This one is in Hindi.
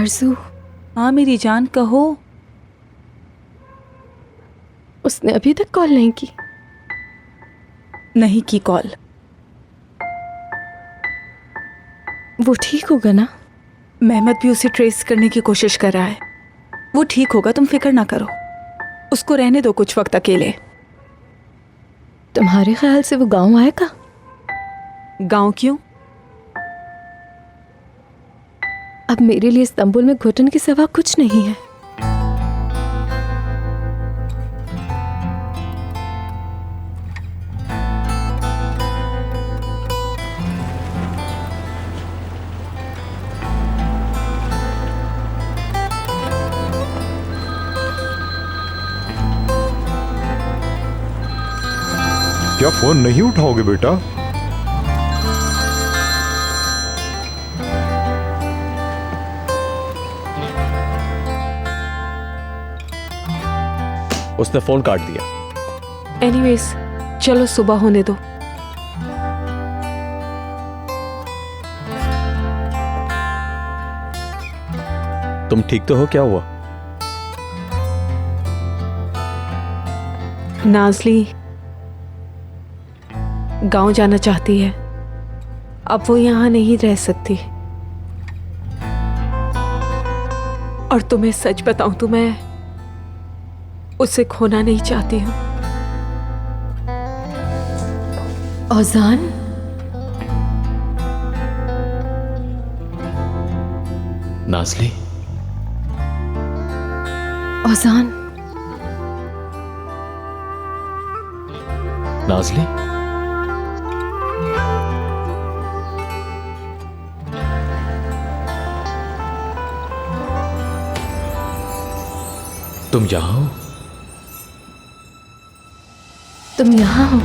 आरज़ू, हाँ मेरी जान, कहो। उसने अभी तक कॉल नहीं की? नहीं की कॉल। वो ठीक होगा ना? मेहमद भी उसे ट्रेस करने की कोशिश कर रहा है। वो ठीक होगा, तुम फिक्र ना करो। उसको रहने दो कुछ वक्त अकेले। तुम्हारे ख्याल से वो गांव आएगा? गांव क्यों? अब मेरे लिए इस्तांबुल में घुटन के सिवा कुछ नहीं है। क्या फोन नहीं उठाओगे बेटा? उसने फोन काट दिया। एनीवेज, चलो सुबह होने दो। तुम ठीक तो हो? क्या हुआ? नाज़ली गांव जाना चाहती है। अब वो यहाँ नहीं रह सकती। और तुम्हें सच बताऊं तो मैं उसे खोना नहीं चाहती हूँ। औजान, नाज़ली, औजान, नाज़ली, तुम यहां हो? तुम यहाँ हो?